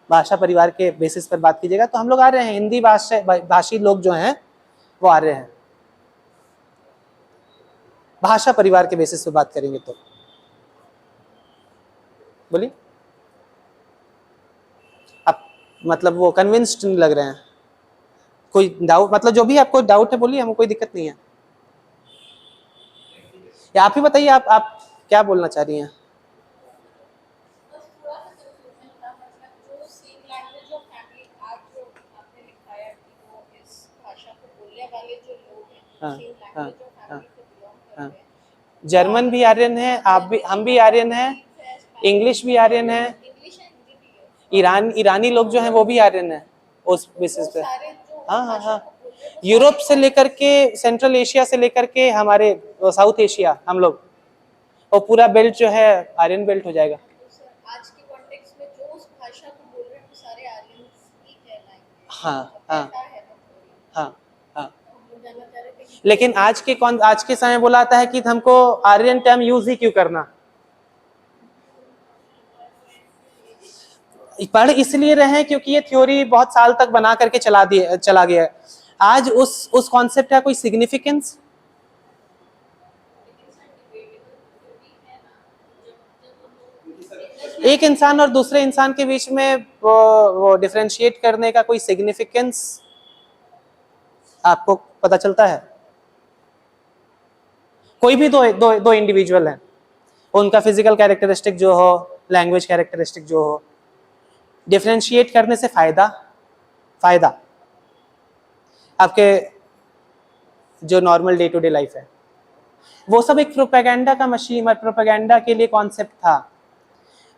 भाषा परिवार के बेसिस पर बात कीजिएगा तो हम लोग आ रहे हैं, हिंदी भाषी लोग जो हैं वो आ रहे हैं। भाषा परिवार के बेसिस पे बात करेंगे तो बोलिए आप, मतलब वो कन्विंस्ड नहीं लग रहे हैं, कोई डाउट, मतलब जो भी आपको डाउट है बोलिए, हमको कोई दिक्कत नहीं है। या आप ही बताइए, आप क्या बोलना चाह रही हैं? हाँ हाँ हाँ हाँ, जर्मन भी आर्यन है, आप भी, हम भी आर्यन हैं, इंग्लिश भी आर्यन है, ईरानी लोग जो हैं वो भी आर्यन है उस बेसिस पे। हाँ हाँ हाँ, यूरोप से लेकर के सेंट्रल एशिया से लेकर के हमारे साउथ एशिया, हम लोग, और पूरा बेल्ट जो है आर्यन बेल्ट हो जाएगा। आज के कॉन्टेक्स्ट में जो उस भाषा को बोल रहे हैं वो सारे आर्यंस ही कहलाएंगे। हाँ हाँ हाँ हाँ, जानना चाह रहे थे लेकिन आज के समय बोला आता है कि हमको आर्यन टर्म यूज ही क्यों करना। पढ़ इसलिए रहे हैं क्योंकि ये थ्योरी बहुत साल तक बना करके चला गया है। आज उस कॉन्सेप्ट का कोई सिग्निफिकेंस, एक इंसान और दूसरे इंसान के बीच में वो डिफरेंशिएट करने का कोई सिग्निफिकेंस आपको पता चलता है? कोई भी दो इंडिविजुअल हैं, उनका फिजिकल कैरेक्टरिस्टिक जो हो, लैंग्वेज कैरेक्टरिस्टिक जो हो, डिफरेंशिएट करने से फायदा आपके जो normal day to day life है, वो सब एक प्रोपेगेंडा का मशीन और प्रोपेगेंडा के लिए कॉन्सेप्ट था।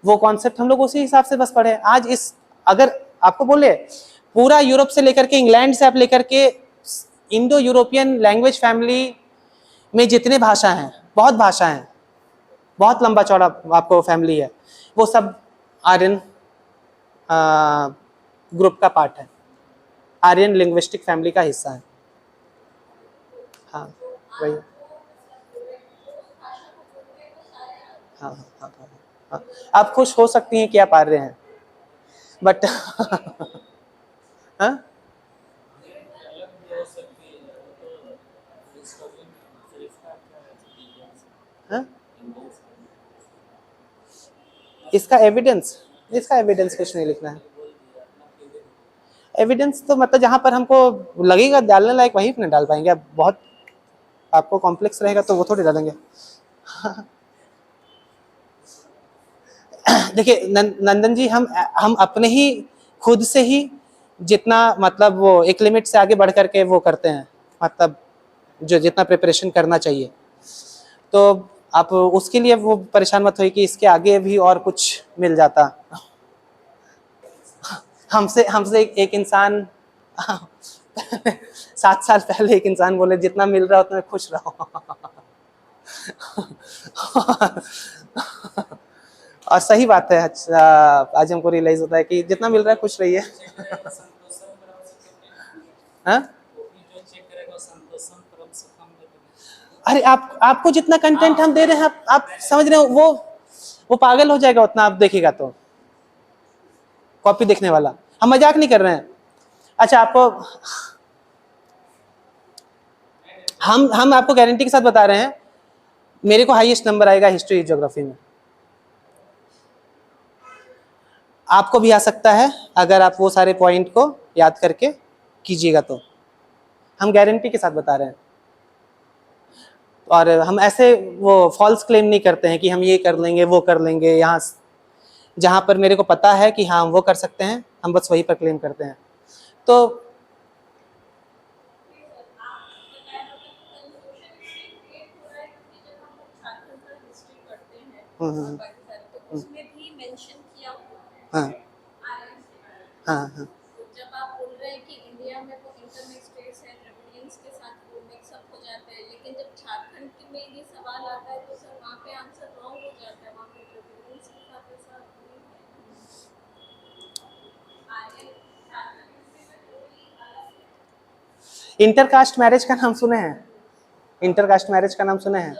वो कॉन्सेप्ट हम लोग उसी हिसाब से बस पढ़े। आज इस, अगर आपको बोले पूरा यूरोप से लेकर के, इंग्लैंड से आप लेकर के इंडो यूरोपियन लैंग्वेज फैमिली में जितने भाषा हैं, बहुत भाषा हैं, बहुत लंबा चौड़ा आपको फैमिली है, वो सब आर्यन ग्रुप का पार्ट है, आर्यन लिंग्विस्टिक फैमिली का हिस्सा है। हाँ वही, हाँ हाँ हाँ हाँ हाँ, आप खुश हो सकती हैं कि आप आर्य हैं, बट हाँ, हाँ? इसका एविडेंस कुछ नहीं लिखना है। एविडेंस तो मतलब जहां पर हमको लगेगा डालने लायक वहीं पर डाल पाएंगे। अब बहुत आपको कॉम्प्लेक्स रहेगा तो वो थोड़ी डालेंगे। देखिए नंदन जी, हम अपने ही खुद से ही जितना, मतलब वो एक लिमिट से आगे बढ़ करके वो करते हैं, मतलब जो जितना प्रिपरेशन करना चाहिए, तो आप उसके लिए वो परेशान मत होइए कि इसके आगे भी और कुछ मिल जाता। हमसे एक इंसान 7 साल पहले एक इंसान बोले जितना मिल रहा है उतना खुश रहो। और सही बात है। आज हमको रियलाइज होता है कि जितना मिल रहा है खुश रहिए। अरे आपको जितना कंटेंट हम दे रहे हैं, आप समझ रहे हो, वो पागल हो जाएगा उतना आप देखिएगा तो, कॉपी देखने वाला। हम मजाक नहीं कर रहे हैं। अच्छा, आपको हम आपको गारंटी के साथ बता रहे हैं, मेरे को हाईएस्ट नंबर आएगा हिस्ट्री ज्योग्राफी में। आपको भी आ सकता है अगर आप वो सारे पॉइंट को याद करके कीजिएगा तो, हम गारंटी के साथ बता रहे हैं। और हम ऐसे वो फॉल्स क्लेम नहीं करते हैं कि हम ये कर लेंगे वो कर लेंगे। यहाँ जहाँ पर मेरे को पता है कि हाँ वो कर सकते हैं, हम बस वहीं पर क्लेम करते हैं। तो उसमें भी मेंशन किया हुआ है। हाँ हाँ हाँ, जब आप बोल रहे हैं कि इंडिया में वो इंटरनेट स्टेट्स है, द्रविडियंस के साथ वो मिक्सअप हो जाता है, लेकिन जब झारखंड में ये सवाल आता है तो सर वहाँ पे आंसर रॉन्ग हो जाता है। वहाँ पे द्रविडियंस के साथ ऐसा इंटरकास्ट मैरिज का नाम सुने हैं? इंटरकास्ट मैरिज का नाम सुने हैं?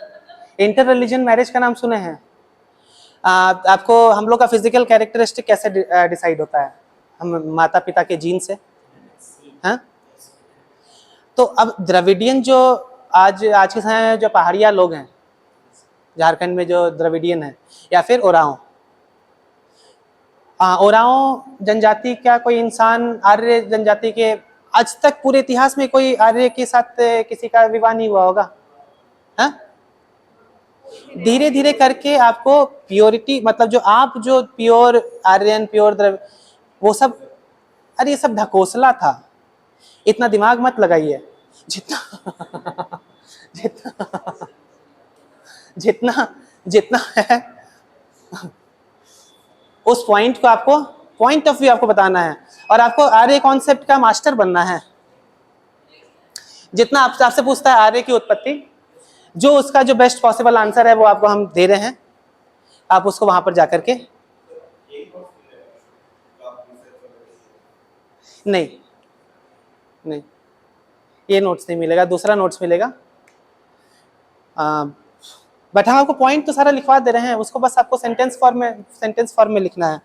इंटर रिलीजन मैरिज का नाम सुने हैं? आपको हम लोग का फिजिकल कैरेक्टरिस्टिक कैसे डिसाइड होता है? हम माता पिता के जीन से, हाँ। तो अब द्रविडियन जो आज के समय में जो पहाड़िया लोग हैं झारखंड में, जो द्रविडियन है या फिर ओराओं, ओराओं जनजाति का कोई इंसान आर्य जनजाति के, आज तक पूरे इतिहास में कोई आर्य के साथ किसी का विवाह नहीं हुआ होगा, हाँ। धीरे धीरे करके आपको प्योरिटी, मतलब जो आप जो प्योर आर्यन, प्योर द्रव, वो सब, अरे ये सब ढकोसला था, इतना दिमाग मत लगाइए। जितना जितना जितना जितना है उस पॉइंट को आपको, पॉइंट ऑफ व्यू आपको बताना है, और आपको आर्य कॉन्सेप्ट का मास्टर बनना है। जितना आपसे पूछता है आर्य की उत्पत्ति, जो उसका जो बेस्ट पॉसिबल आंसर है वो आपको हम दे रहे हैं, आप उसको वहां पर जाकर के, नहीं नहीं ये नोट्स नहीं मिलेगा, दूसरा नोट्स मिलेगा। बट हम आपको पॉइंट तो सारा लिखवा दे रहे हैं, उसको बस आपको सेंटेंस फॉर्म में लिखना है।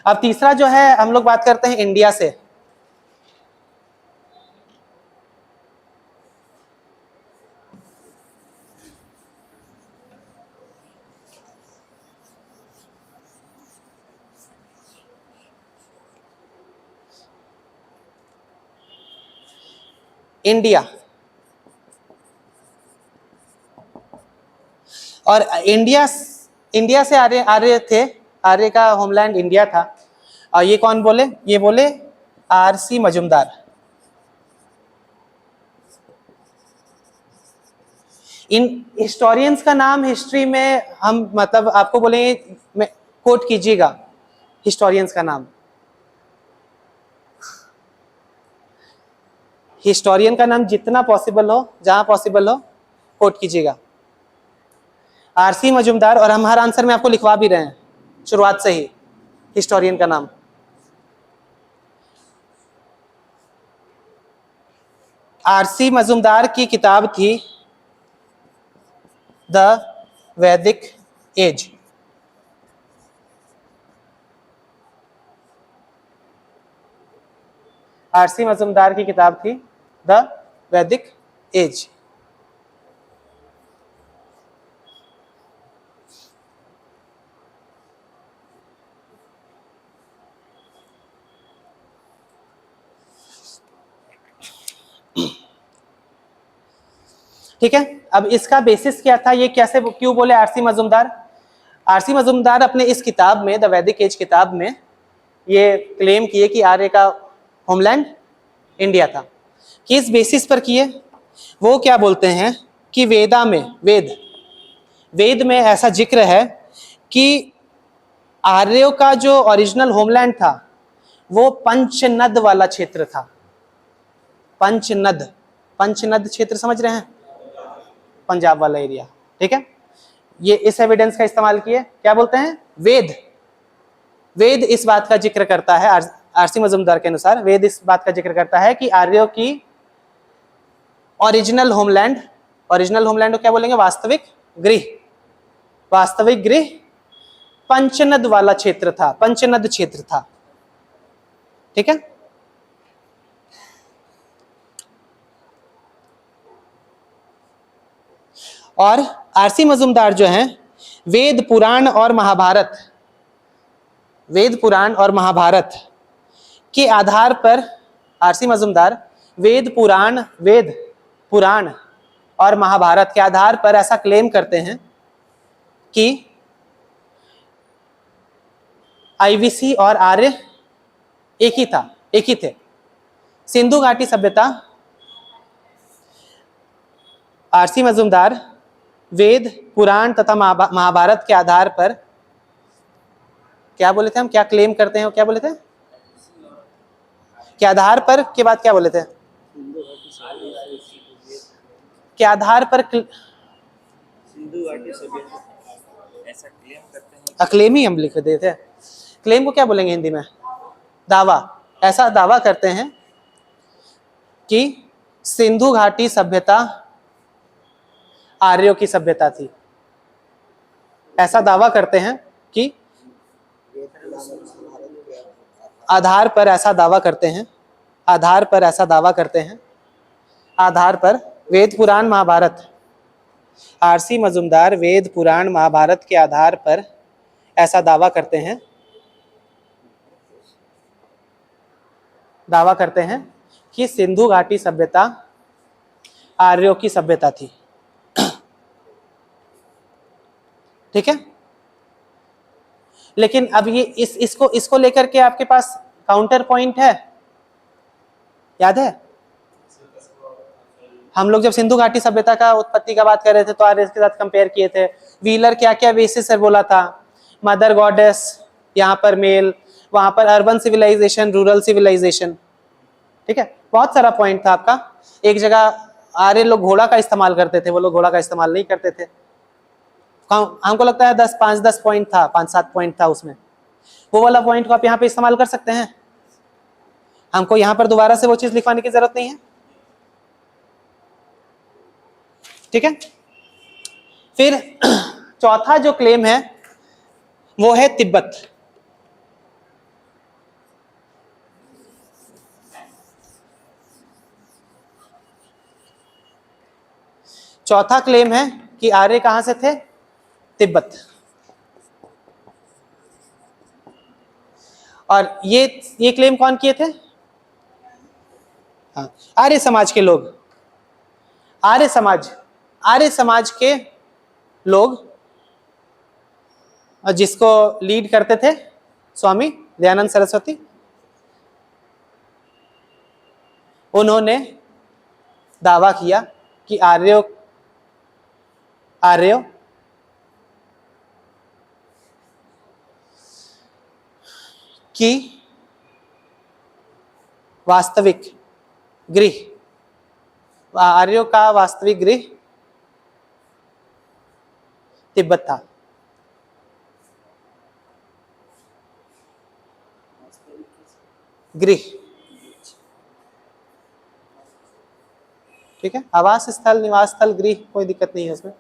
अब तीसरा जो है, हम लोग बात करते हैं इंडिया से। इंडिया, और इंडिया से आर्य थे, आर्य का होमलैंड इंडिया था। और ये कौन बोले? ये बोले आरसी मजूमदार। इन हिस्टोरियंस का नाम हिस्ट्री में हम मतलब आपको बोलेंगे, कोट कीजिएगा हिस्टोरियंस का नाम, हिस्टोरियन का नाम जितना पॉसिबल हो, जहां पॉसिबल हो कोट कीजिएगा, आरसी मजूमदार। और हम हर आंसर में आपको लिखवा भी रहे हैं शुरुआत से ही हिस्टोरियन का नाम। आरसी मजूमदार की किताब थी द वैदिक एज। आरसी मजूमदार की किताब थी द वैदिक एज। ठीक है, अब इसका बेसिस क्या था, ये कैसे क्यों बोले आरसी मजूमदार? आरसी मजूमदार अपने इस किताब में, द वैदिक एज किताब में, ये क्लेम किए कि आर्य का होमलैंड इंडिया था। किस बेसिस पर किए? वो क्या बोलते हैं कि वेदा में, वेद में ऐसा जिक्र है कि आर्यों का जो ओरिजिनल होमलैंड था वो पंचनद वाला क्षेत्र था। पंचनद क्षेत्र समझ रहे हैं? पंजाब वाला एरिया। ठीक है, ये इस एविडेंस का इस्तेमाल किए। क्या बोलते हैं? वेद इस बात का जिक्र करता है, आरसी मजूमदार के अनुसार वेद इस बात का जिक्र करता है कि आर्यों की ओरिजिनल होमलैंड को क्या बोलेंगे? वास्तविक गृह पंचनद वाला क्षेत्र था, पंचनद क्षेत्र था। ठीक है, और आरसी मजूमदार जो हैं वेद पुराण और महाभारत के आधार पर, आरसी मजूमदार वेद पुराण और महाभारत के आधार पर ऐसा क्लेम करते हैं कि आईवीसी और आर्य एक ही थे। सिंधु घाटी सभ्यता, आरसी मजूमदार वेद पुराण तथा महाभारत के आधार पर क्या बोले थे? हम क्या क्लेम करते हैं? क्या बोले थे? के आधार पर के बाद क्या बोले थे? के आधार पर सिंधु घाटी सभ्यता ऐसा क्लेम करते हैं। क्लेम ही हम लिख देते हैं। क्लेम को क्या बोलेंगे हिंदी में? दावा। ऐसा दावा करते हैं कि सिंधु घाटी सभ्यता आर्यों की सभ्यता थी। ऐसा दावा करते हैं कि आधार पर ऐसा दावा करते हैं, आधार पर ऐसा दावा करते हैं, आधार पर वेद पुराण महाभारत, आरसी मजुमदार वेद पुराण महाभारत के आधार पर ऐसा दावा करते हैं, दावा करते हैं कि सिंधु घाटी सभ्यता आर्यों की सभ्यता थी। ठीक है, लेकिन अब ये इसको लेकर के आपके पास काउंटर पॉइंट है, याद है हम लोग जब सिंधु घाटी सभ्यता का उत्पत्ति का बात कर रहे थे तो आर्य के साथ कंपेयर किए थे। व्हीलर क्या क्या बेसिस है बोला था, मदर गॉडेस, यहाँ पर मेल, वहां पर अर्बन सिविलाइजेशन, रूरल सिविलाइजेशन। ठीक है, बहुत सारा पॉइंट था आपका। एक जगह आर्य लोग घोड़ा का इस्तेमाल करते थे, वो लोग घोड़ा का इस्तेमाल नहीं करते थे। हमको लगता है 10 पॉइंट था, 5-7 पॉइंट था उसमें, वो वाला पॉइंट को आप यहाँ पे इस्तेमाल कर सकते हैं। हमको यहाँ पर दोबारा से वो चीज लिखवाने की जरूरत नहीं है। ठीक है, फिर चौथा जो क्लेम है वो है तिब्बत। चौथा क्लेम है कि आर्य कहां से थे, तिब्बत। और ये क्लेम कौन किए थे, हाँ, आर्य समाज के लोग, आर्य समाज के लोग, जिसको लीड करते थे स्वामी दयानंद सरस्वती। उन्होंने दावा किया कि आर्यों की वास्तविक गृह, आर्यों का वास्तविक गृह तिब्बत था। गृह, ठीक है, आवास स्थल, निवास स्थल, गृह, कोई दिक्कत नहीं है उसमें।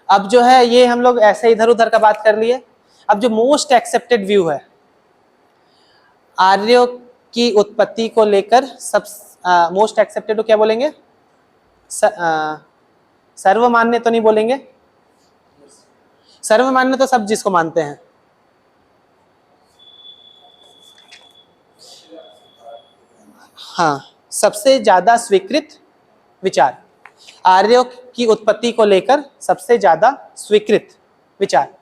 अब जो है ये हम लोग ऐसे इधर उधर का बात कर लिए। अब जो मोस्ट एक्सेप्टेड व्यू है आर्यों की उत्पत्ति को लेकर, सब मोस्ट एक्सेप्टेड को क्या बोलेंगे, सर्वमान्य तो नहीं बोलेंगे, सर्वमान्य तो सब जिसको मानते हैं, हाँ, सबसे ज्यादा स्वीकृत विचार, आर्यों की उत्पत्ति को लेकर सबसे ज्यादा स्वीकृत विचार।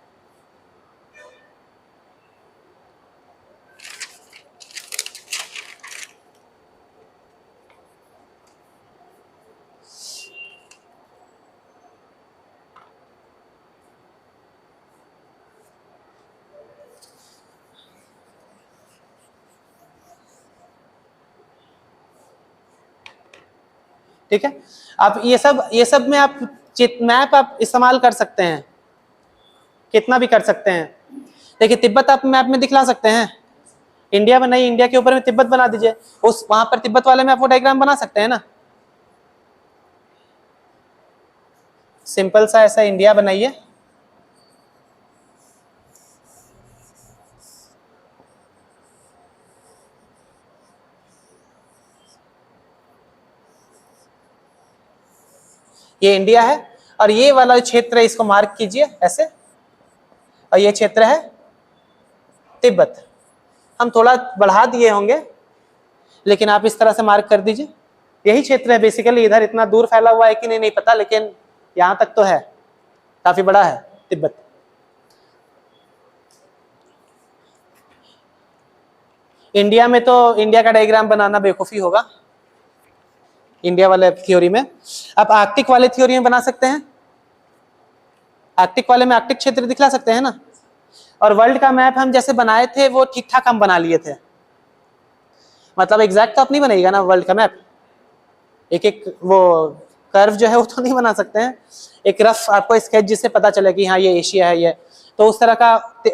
ठीक है, आप ये सब में आप मैप आप इस्तेमाल कर सकते हैं, कितना भी कर सकते हैं। देखिए तिब्बत आप मैप में दिखला सकते हैं, इंडिया बनाइए, इंडिया के ऊपर में तिब्बत बना दीजिए, उस वहां पर तिब्बत वाले में आप वो डायग्राम बना सकते हैं ना। सिंपल सा ऐसा इंडिया बनाइए, ये इंडिया है और ये वाला क्षेत्र है, इसको मार्क कीजिए ऐसे, और ये क्षेत्र है तिब्बत। हम थोड़ा बढ़ा दिए होंगे लेकिन आप इस तरह से मार्क कर दीजिए, यही क्षेत्र है बेसिकली। इधर इतना दूर फैला हुआ है कि नहीं पता, लेकिन यहां तक तो है, काफी बड़ा है तिब्बत। इंडिया में तो इंडिया का डायग्राम बनाना बेवकूफी होगा इंडिया वाले थ्योरी में। आप आर्कटिक वाले थ्योरी में बना सकते हैं, आर्कटिक वाले में आर्कटिक क्षेत्र दिखला सकते हैं ना। और वर्ल्ड का मैप हम जैसे बनाए थे वो ठीक ठाक हम बना लिए थे, मतलब एग्जैक्ट तो आप नहीं बनेगा ना वर्ल्ड का मैप, एक एक वो कर्व जो है वो तो नहीं बना सकते हैं, एक रफ आपको स्केच जिससे पता चले कि हाँ ये एशिया है, ये तो उस तरह का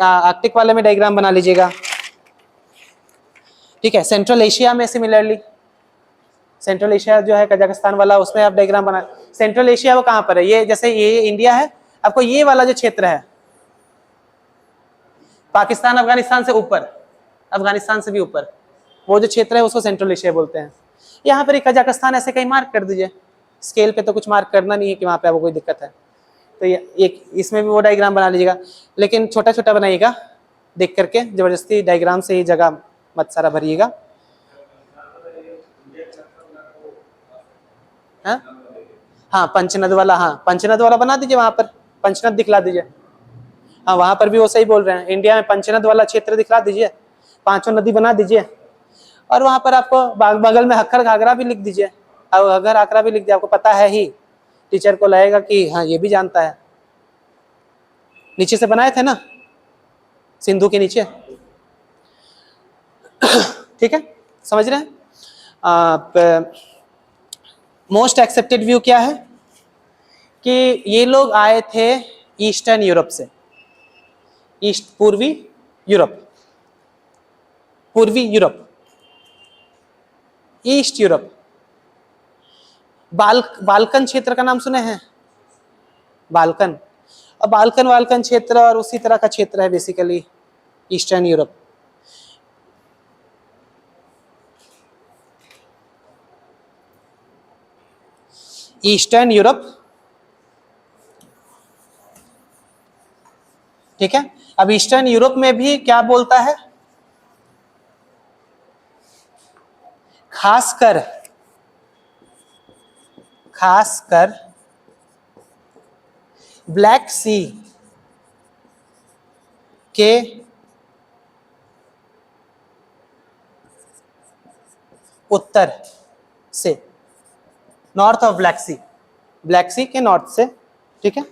आर्कटिक वाले में डायग्राम बना लीजिएगा। ठीक है, सेंट्रल एशिया में सिमिलरली, सेंट्रल एशिया जो है कजाकिस्तान वाला, उसमें आप डायग्राम बना। सेंट्रल एशिया वो कहाँ पर है, ये जैसे ये इंडिया है, आपको ये वाला जो क्षेत्र है पाकिस्तान अफगानिस्तान से ऊपर, अफगानिस्तान से भी ऊपर, वो जो क्षेत्र है उसको सेंट्रल एशिया बोलते हैं। यहाँ पर एक कजाकिस्तान ऐसे कहीं मार्क कर दीजिए, स्केल पे तो कुछ मार्क करना नहीं है कि वहाँ पे आपको कोई दिक्कत है। तो ये एक इसमें भी वो डायग्राम बना लीजिएगा, लेकिन छोटा छोटा बनाइएगा देख करके, जबरदस्ती डायग्राम से ही जगह मत सारा भरिएगा। हाँ पंचनद वाला, हाँ पंचनद वाला बना दीजिए, वहां पर पंचनद दिखला दीजिए। हाँ वहां पर भी वो सही बोल रहे हैं, इंडिया में पंचनद वाला क्षेत्र दिखला दीजिए, 5 नदी बना दीजिए, और वहां पर आपको बगल में हक्खर घाघरा भी लिख दीजिए, और अगर आकरा भी लिख दिया, आपको पता है ही, टीचर को लगेगा कि हाँ ये भी जानता है। नीचे से बनाए थे ना सिंधु के नीचे, ठीक है, समझ रहे हैं। मोस्ट एक्सेप्टेड व्यू क्या है कि ये लोग आए थे ईस्टर्न यूरोप से, पूर्वी यूरोप, पूर्वी यूरोप, ईस्ट यूरोप। बाल्कन क्षेत्र का नाम सुने हैं, बाल्कन, और बाल्कन क्षेत्र और उसी तरह का क्षेत्र है basically eastern Europe. Eastern Europe, ठीक है। अब ईस्टर्न यूरोप में भी क्या बोलता है, खासकर ब्लैक सी के उत्तर से, नॉर्थ ऑफ ब्लैक सी के नॉर्थ से, ठीक है।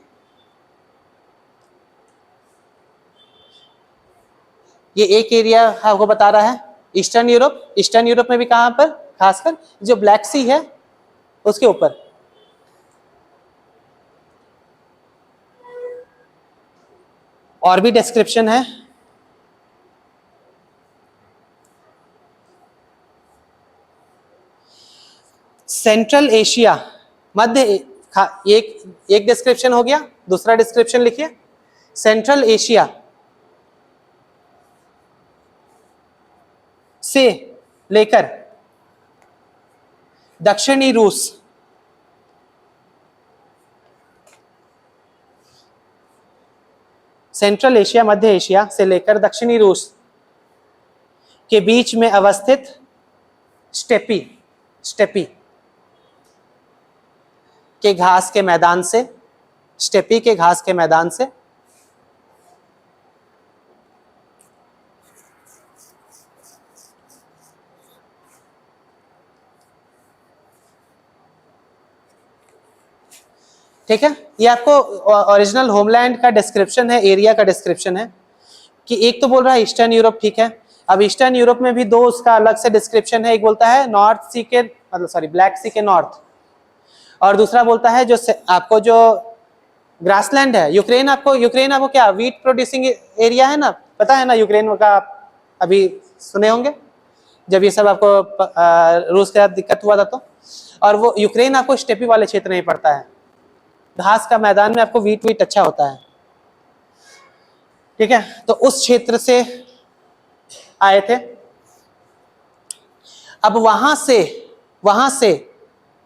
ये एक एरिया आपको बता रहा है ईस्टर्न यूरोप। ईस्टर्न यूरोप में भी कहां पर, खासकर जो ब्लैक सी है उसके ऊपर। और भी डिस्क्रिप्शन है, सेंट्रल एशिया, मध्य, एक डिस्क्रिप्शन हो गया। दूसरा डिस्क्रिप्शन लिखिए, सेंट्रल एशिया से लेकर दक्षिणी रूस, सेंट्रल एशिया, मध्य एशिया से लेकर दक्षिणी रूस के बीच में अवस्थित स्टेपी के घास के मैदान से, स्टेपी के घास के मैदान से ठीक है। ये आपको ओरिजिनल होमलैंड का डिस्क्रिप्शन है, एरिया का डिस्क्रिप्शन है कि एक तो बोल रहा है ईस्टर्न यूरोप, ठीक है। अब ईस्टर्न यूरोप में भी दो उसका अलग से डिस्क्रिप्शन है, एक बोलता है नॉर्थ सी के, मतलब सॉरी ब्लैक सी के नॉर्थ, और दूसरा बोलता है जो आपको जो ग्रासलैंड है, यूक्रेन आपको क्या वीट प्रोड्यूसिंग एरिया है ना, पता है ना यूक्रेन का, अभी सुने होंगे जब ये सब आपको रूस के साथ दिक्कत हुआ था तो। और वो यूक्रेन आपको स्टेपी वाले क्षेत्र में पड़ता है, घास का मैदान में आपको वीट अच्छा होता है, ठीक है। तो उस क्षेत्र से आए थे। अब वहां से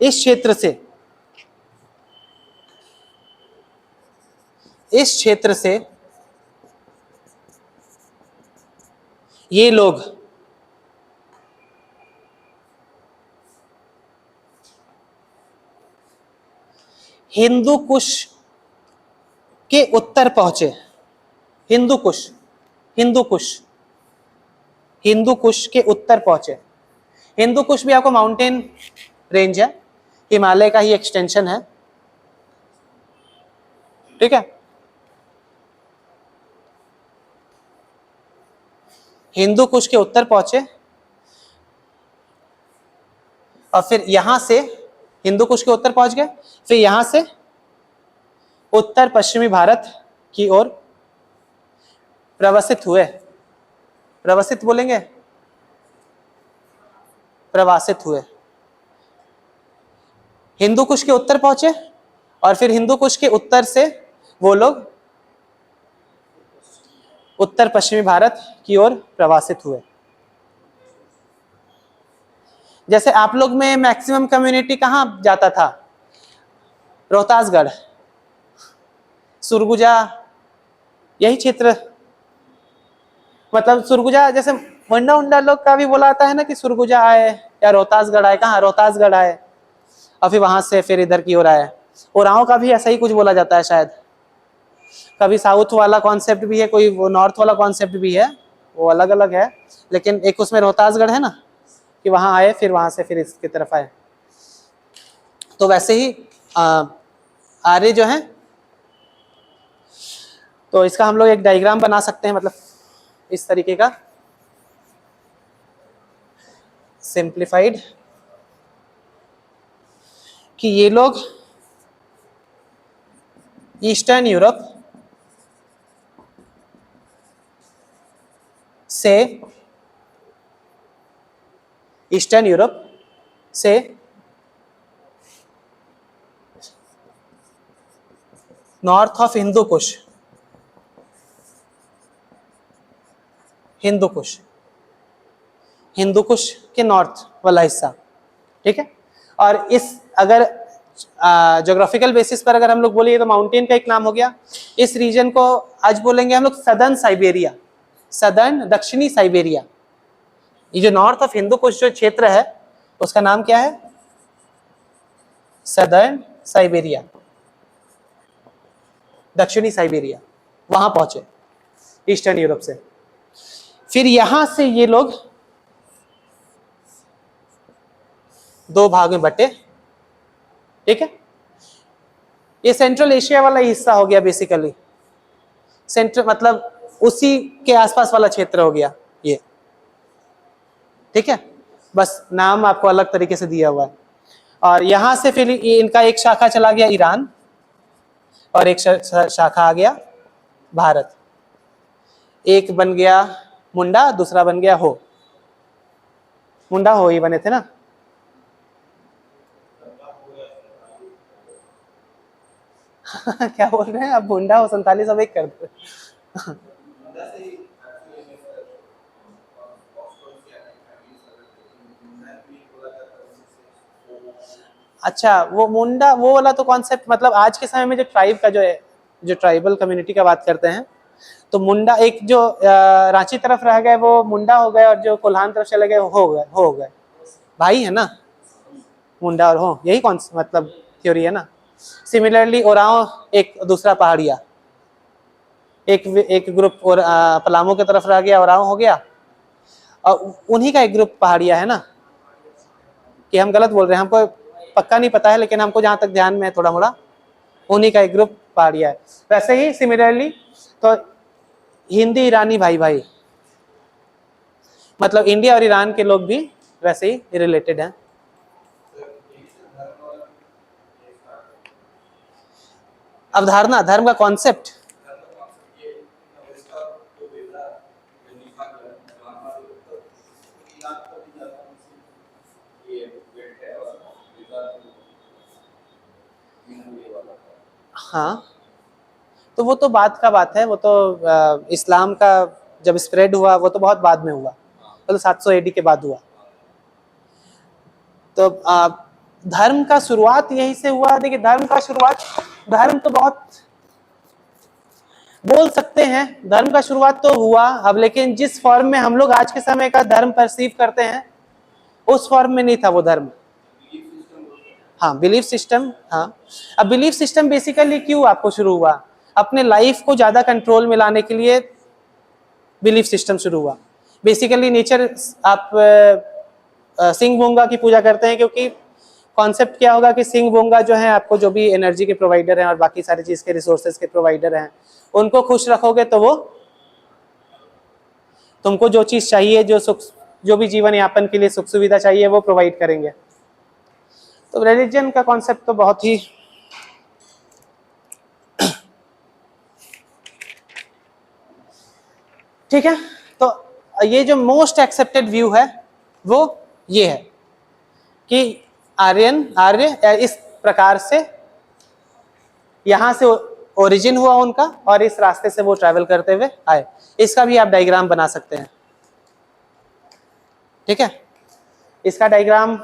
इस क्षेत्र से ये लोग हिंदू कुश के उत्तर पहुंचे। हिंदू कुश के उत्तर पहुंचे। हिंदू कुश भी आपको माउंटेन रेंज है, हिमालय का ही एक्सटेंशन है, ठीक है। हिंदू कुश के उत्तर पहुंचे और फिर यहां से हिंदू कुश के उत्तर पहुंच गए, फिर यहां से उत्तर पश्चिमी भारत की ओर प्रवसित हुए, प्रवसित बोलेंगे, प्रवासित हुए। हिंदू कुश के उत्तर पहुंचे और फिर हिंदू कुश के उत्तर से वो लोग उत्तर पश्चिमी भारत की ओर प्रवासित हुए। जैसे आप लोग में मैक्सिमम कम्युनिटी कहाँ जाता था? रोहतासगढ़, सुरगुजा, यही क्षेत्र। मतलब सुरगुजा, जैसे मुंडा उंडा लोग का भी बोला आता है ना कि सुरगुजा आए या रोहतासगढ़ आए। कहाँ? रोहतासगढ़ आए और फिर वहां से फिर इधर की ओर आए। ओराव का भी ऐसा ही कुछ बोला जाता है शायद। कभी साउथ वाला कॉन्सेप्ट भी है, कोई वो नॉर्थ वाला कॉन्सेप्ट भी है, वो अलग अलग है, लेकिन एक उसमें रोहतासगढ़ है ना कि वहां आए फिर वहां से फिर इसकी तरफ आए। तो वैसे ही आर्य जो है, तो इसका हम लोग एक डायग्राम बना सकते हैं, मतलब इस तरीके का सिंप्लीफाइड, कि ये लोग ईस्टर्न यूरोप से नॉर्थ ऑफ हिंदू कुश के नॉर्थ वाला हिस्सा, ठीक है। और इस अगर ज्योग्राफिकल बेसिस पर अगर हम लोग बोलिए तो माउंटेन का एक नाम हो गया। इस रीजन को आज बोलेंगे हम लोग सदर्न साइबेरिया, सदर्न दक्षिणी साइबेरिया। ये जो नॉर्थ ऑफ हिंदू कुश जो क्षेत्र है उसका नाम क्या है? सदर्न साइबेरिया, दक्षिणी साइबेरिया। वहां पहुंचे ईस्टर्न यूरोप से। फिर यहां से ये लोग दो भाग में बटे, ठीक है। ये सेंट्रल एशिया वाला हिस्सा हो गया बेसिकली, सेंट्रल मतलब उसी के आसपास वाला क्षेत्र हो गया ये, ठीक है। बस नाम आपको अलग तरीके से दिया हुआ है। और यहां से फिर इनका एक शाखा चला गया ईरान और एक शाखा आ गया भारत। एक बन गया मुंडा, दूसरा बन गया हो। मुंडा हो ही बने थे ना। क्या बोल रहे हैं आप? मुंडा हो 47 अब एक कर दो। अच्छा, वो मुंडा वो वाला तो कॉन्सेप्ट, मतलब आज के समय में जो ट्राइब का जो है, जो ट्राइबल कम्युनिटी का बात करते हैं, तो मुंडा एक जो रांची तरफ रह गए वो मुंडा हो गए, और जो कोल्हान तरफ चले गए हो गए भाई, है ना। मुंडा और हो यही कौन मतलब थ्योरी है ना। सिमिलरली ओराव एक दूसरा पहाड़िया, एक ग्रुप और पलामू की तरफ रह गया, ओराव हो गया, और उन्हीं का एक ग्रुप पहाड़िया है ना। कि हम गलत बोल रहे हैं, हमको पक्का नहीं पता है, लेकिन हमको जहां तक ध्यान में है थोड़ा मोड़ा, उन्हीं का एक ग्रुप पहाड़िया है। वैसे ही सिमिलरली तो हिंदी ईरानी भाई भाई, मतलब इंडिया और ईरान के लोग भी वैसे ही रिलेटेड हैं। अवधारणा, धर्म का कॉन्सेप्ट, हाँ, तो वो तो बात का बात है। वो तो इस्लाम का जब स्प्रेड हुआ वो तो बहुत बाद में हुआ, मतलब 700 AD के बाद हुआ। तो धर्म का शुरुआत यहीं से हुआ। देखिए, धर्म तो बहुत बोल सकते हैं, धर्म का शुरुआत तो हुआ अब, लेकिन जिस फॉर्म में हम लोग आज के समय का धर्म परसीव करते हैं उस फॉर्म में नहीं था वो धर्म। हाँ, बिलीफ सिस्टम। हाँ, अब बिलीफ सिस्टम बेसिकली क्यों आपको शुरू हुआ? अपने लाइफ को ज्यादा कंट्रोल में लाने के लिए बिलीफ सिस्टम शुरू हुआ। बेसिकली नेचर, आप सिंह बोंगा की पूजा करते हैं, क्योंकि कॉन्सेप्ट क्या होगा कि सिंह बोंगा जो है आपको जो भी एनर्जी के प्रोवाइडर हैं और बाकी सारी चीज के रिसोर्सेज के प्रोवाइडर हैं, उनको खुश रखोगे तो वो तुमको जो चीज चाहिए, जो भी जीवन यापन के लिए सुख सुविधा चाहिए वो प्रोवाइड करेंगे। तो रिलीजन का कॉन्सेप्ट तो बहुत ही ठीक है, तो ये जो मोस्ट एक्सेप्टेड व्यू है वो ये है कि आर्य इस प्रकार से यहां से ओरिजिन हुआ उनका और इस रास्ते से वो ट्रैवल करते हुए आए। इसका भी आप डायग्राम बना सकते हैं। ठीक है, इसका डायग्राम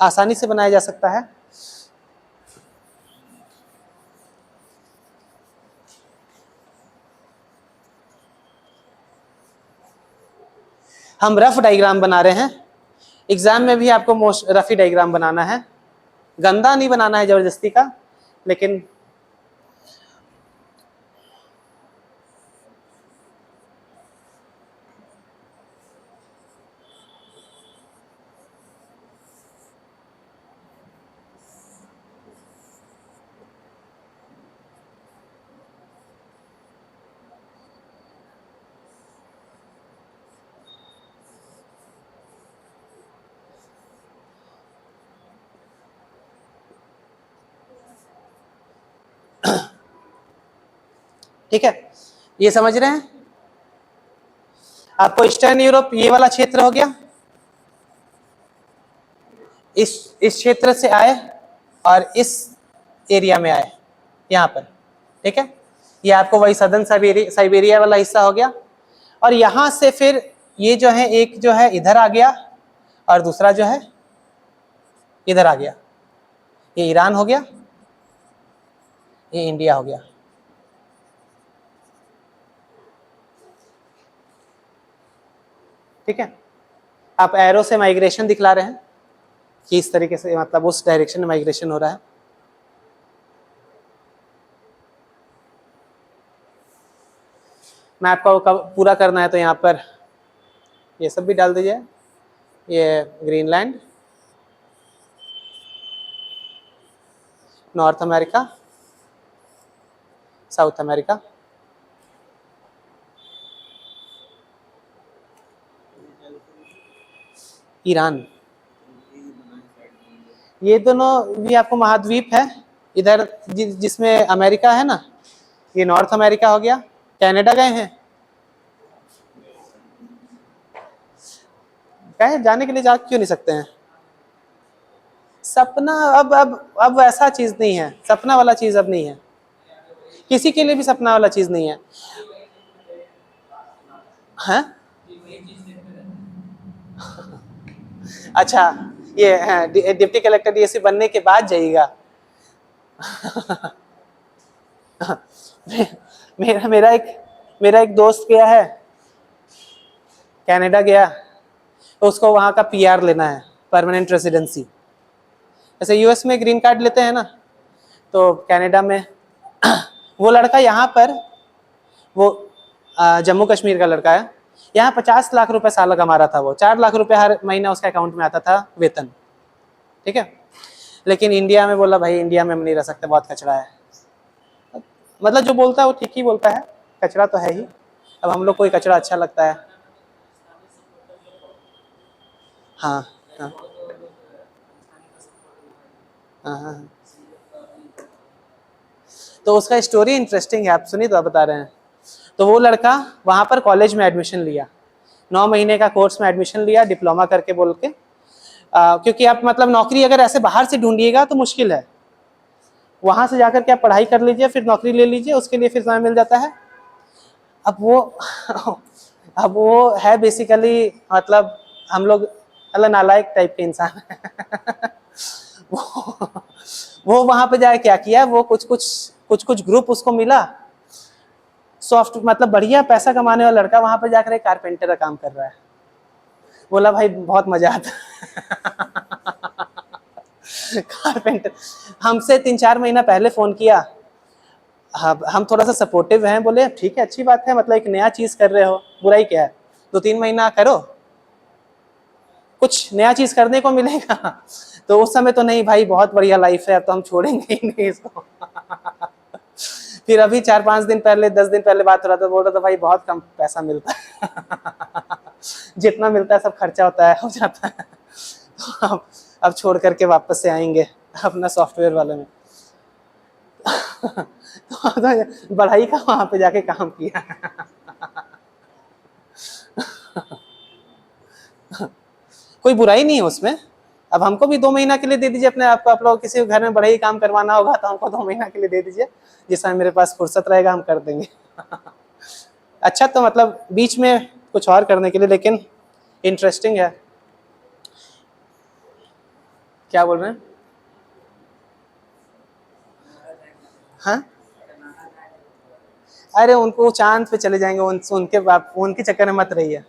आसानी से बनाया जा सकता है। हम रफ डायग्राम बना रहे हैं, एग्जाम में भी आपको मोस्ट रफ ही डायग्राम बनाना है, गंदा नहीं बनाना है जबरदस्ती का, लेकिन ठीक है, ये समझ रहे हैं। आपको ईस्टर्न यूरोप ये वाला क्षेत्र हो गया, इस क्षेत्र से आए और इस एरिया में आए यहाँ पर। ठीक है, ये आपको वही सदर्न साइबेरिया वाला हिस्सा हो गया, और यहाँ से फिर ये जो है एक जो है इधर आ गया और दूसरा जो है इधर आ गया। ये ईरान हो गया, ये इंडिया हो गया। ठीक है, आप एरो से माइग्रेशन दिखला रहे हैं कि इस तरीके से, मतलब उस डायरेक्शन में माइग्रेशन हो रहा है। मैप को पूरा करना है तो यहाँ पर ये सब भी डाल दीजिए। ये Greenland, north America, south America, Iran, ये दोनों भी आपको महाद्वीप है। इधर जिसमें अमेरिका है ना, ये नॉर्थ अमेरिका हो गया। कनाडा गए हैं? गए, जाने के लिए जा क्यों नहीं सकते हैं? सपना अब ऐसा चीज नहीं है, सपना वाला चीज अब नहीं है, किसी के लिए भी सपना वाला चीज नहीं है। हाँ? अच्छा, ये डिप्टी कलेक्टर डीएसपी बनने के बाद जाइएगा। मेरा एक दोस्त गया है, कनाडा गया, तो उसको वहां का पीआर लेना है, परमानेंट रेसिडेंसी। जैसे यूएस में ग्रीन कार्ड लेते हैं ना, तो कनाडा में वो लड़का यहाँ पर, वो जम्मू कश्मीर का लड़का है, यहाँ 50 लाख रुपए साल कमा रहा था। वो 4 लाख रुपए हर महीना उसके अकाउंट में आता था वेतन। ठीक है, लेकिन इंडिया में बोला भाई इंडिया में हम नहीं रह सकते, बहुत कचरा है। मतलब जो बोलता है वो ठीक ही बोलता है, कचरा तो है ही। अब हम लोग को कचरा अच्छा लगता है। हाँ हाँ हाँ हाँ, तो उसका स्टोरी इंटरेस्टिंग है, आप सुनिए तो आप बता रहे हैं। तो वो लड़का वहाँ पर कॉलेज में एडमिशन लिया, 9 महीने का कोर्स में एडमिशन लिया, डिप्लोमा करके बोल के। क्योंकि आप मतलब नौकरी अगर ऐसे बाहर से ढूंढिएगा तो मुश्किल है, वहाँ से जाकर के आप पढ़ाई कर लीजिए, फिर नौकरी ले लीजिए, उसके लिए फिर समय मिल जाता है। अब वो है बेसिकली, मतलब हम लोग अल्लाह नालायक टाइप के इंसान है। वो वहाँ पे जाए क्या किया, वो कुछ ग्रुप उसको मिला, सॉफ्ट मतलब बढ़िया पैसा कमाने वाला लड़का, वहां पर जाकर एक कारपेंटर का काम कर रहा है। बोला भाई बहुत मजा आता कारपेंटर हमसे 3-4 महीना पहले फोन किया, हम थोड़ा सा सपोर्टिव हैं, बोले ठीक है अच्छी बात है, मतलब एक नया चीज कर रहे हो, बुराई क्या है, 2-3 महीना करो, कुछ नया चीज करने को मिलेगा। तो उस समय तो नहीं भाई, बहुत बढ़िया लाइफ है, अब तो हम छोड़ेंगे ही नहीं इसको। फिर अभी 4-5 दिन पहले, 10 दिन पहले बात हो रहा था, बोल रहा था भाई बहुत कम पैसा मिलता है। जितना मिलता है सब खर्चा होता है, हो जाता है। तो अब छोड़ करके वापस से आएंगे अपना सॉफ्टवेयर वाले में। तो बढ़ाई का वहां पे जाके काम किया। कोई बुराई नहीं है उसमें। अब हमको भी 2 महीना के लिए दे दीजिए अपने आप को, आप लोग किसी घर में बढ़ई काम करवाना होगा तो हमको 2 महीना के लिए दे दीजिए, जिस समय मेरे पास फुर्सत रहेगा हम कर देंगे। अच्छा, तो मतलब बीच में कुछ और करने के लिए, लेकिन इंटरेस्टिंग है। क्या बोल रहे हैं? हाँ, अरे उनको चांद पे चले जाएंगे, उनके चक्कर में मत रहिए।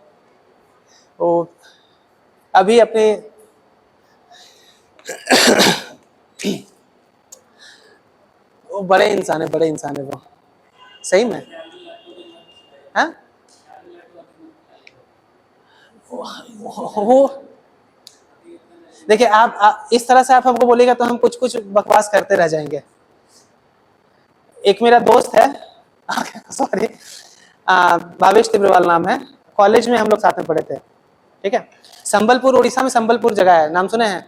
वो अभी अपने वो बड़े इंसान है वो, सही में। हाँ, वो देखिए, आप इस तरह से आप हमको बोलेगा तो हम कुछ कुछ बकवास करते रह जाएंगे। एक मेरा दोस्त है, सॉरी, भावेश तिब्रवाल नाम है, कॉलेज में हम लोग साथ में पढ़े थे, ठीक है। संबलपुर, उड़ीसा में संबलपुर जगह है, नाम सुने हैं?